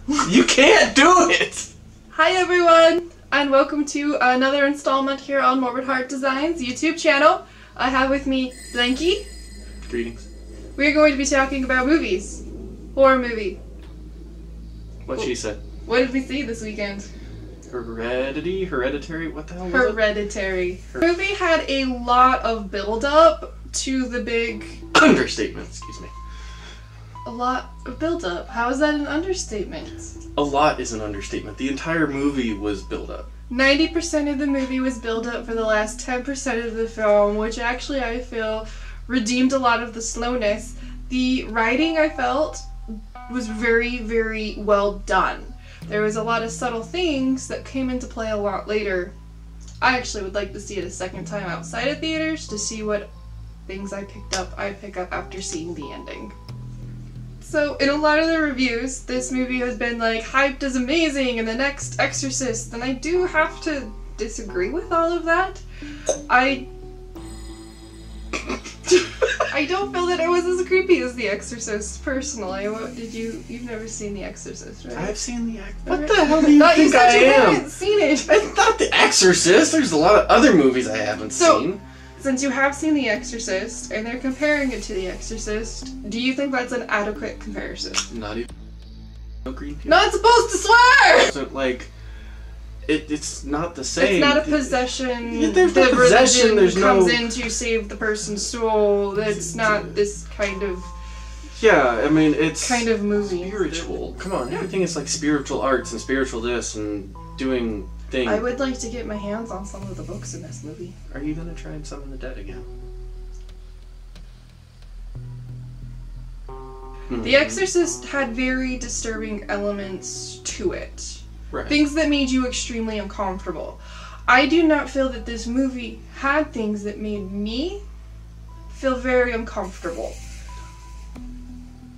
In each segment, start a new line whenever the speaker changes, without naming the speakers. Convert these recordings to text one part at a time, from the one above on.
You can't do it!
Hi everyone, and welcome to another installment here on Morbid Heart Designs YouTube channel. I have with me Blanky.
Greetings.
We're going to be talking about movies. Horror movie.
What she said.
What did we see this weekend?
Hereditary? What the hell was
Hereditary. The movie had a lot of build-up to the big...
Understatement, excuse me.
A lot of build-up. How is that an understatement?
A lot is an understatement. The entire movie was build-up.
90% of the movie was build-up for the last 10% of the film, which actually I feel redeemed a lot of the slowness. The writing, I felt, was very, very well done. There was a lot of subtle things that came into play a lot later. I actually would like to see it a second time outside of theaters to see what things I pick up after seeing the ending. So, in a lot of the reviews, this movie has been like hyped as amazing and the next Exorcist, and I do have to disagree with all of that. I don't feel that it was as creepy as The Exorcist, personally. You've never seen The Exorcist, right?
I've seen The Exorcist. What the hell do you think I am?
You haven't seen it.
It's not The Exorcist. There's a lot of other movies I haven't seen.
Since you have seen The Exorcist, and they're comparing it to The Exorcist, do you think that's an adequate comparison?
Not even. No green tea.
Not supposed to swear!
So, like, it's not the same.
It's not a possession.
Yeah, there's no possession. There's
comes
no...
in to save the person's soul. It's not this kind of...
Yeah, I mean, it's...
kind of movie.
Spiritual. Come on, everything is like spiritual arts and spiritual this and doing things.
I would like to get my hands on some of the books in this movie.
Are you gonna try and summon the dead again?
The Exorcist had very disturbing elements to it.
Right.
Things that made you extremely uncomfortable. I do not feel that this movie had things that made me feel very uncomfortable.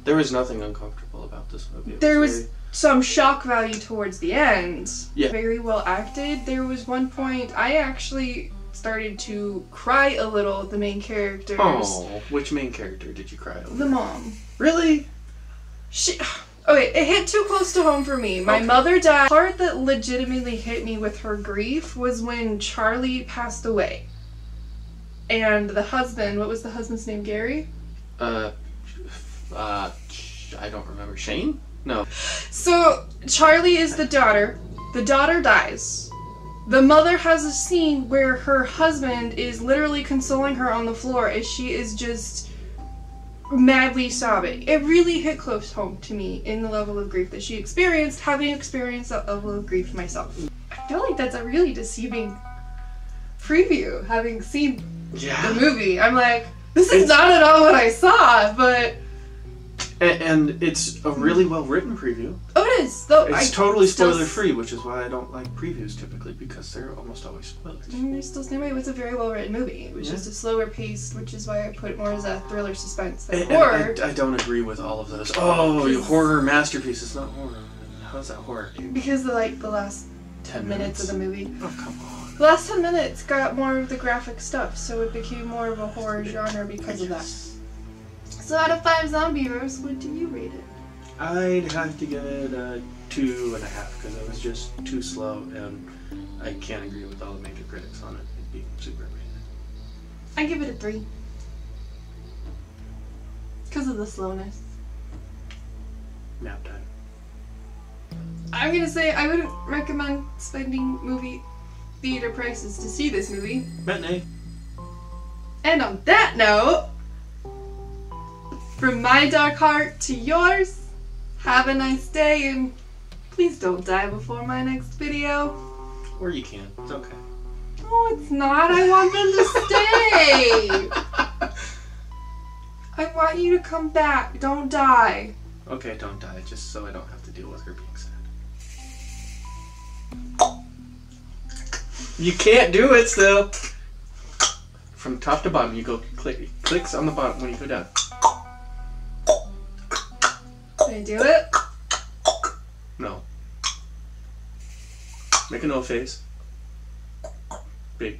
There was nothing uncomfortable about this movie.
There was some shock value towards the end.
Yeah.
Very well acted. There was one point I actually started to cry a little at the main characters.
Oh, which main character did you cry over?
The mom.
Really?
Okay, it hit too close to home for me. My mother died. The part that legitimately hit me with her grief was when Charlie passed away. And the husband, what was the husband's name, Gary?
I don't remember. Shane? No.
So, Charlie is the daughter. The daughter dies. The mother has a scene where her husband is literally consoling her on the floor as she is just madly sobbing. It really hit close home to me in the level of grief that she experienced, having experienced that level of grief myself. I feel like that's a really deceiving preview, having seen the movie. I'm like, this is not at all what I saw, but...
And it's a really well-written preview.
Oh, it is. Though
it's totally spoiler-free, which is why I don't like previews typically, because they're almost always spoilers.
There's still no way. It was a very well-written movie. It was just a slower pace, which is why I put it more as a thriller suspense than horror.
I don't agree with all of those. Oh, horror masterpiece. It's not horror. How's that horror?
Because the last 10 minutes of the movie.
Oh, come on.
The last 10 minutes got more of the graphic stuff, so it became more of a horror genre because of that. So out of 5 zombies, what do you rate it?
I'd have to give it a 2.5 because it was just too slow, and I can't agree with all the major critics on it being super amazing.
I give it a 3. Because of the slowness.
Nap time.
I'm gonna say I wouldn't recommend spending movie theater prices to see this movie.
Matinee.
And on that note, from my dark heart to yours, have a nice day and please don't die before my next video.
Or you can. It's okay.
No, it's not. I want them to stay. I want you to come back. Don't die.
Okay, don't die, just so I don't have to deal with her being sad. You can't do it still. From top to bottom, you go clicks on the bottom when you go down.
Can I do it?
No. Make a no face. Big.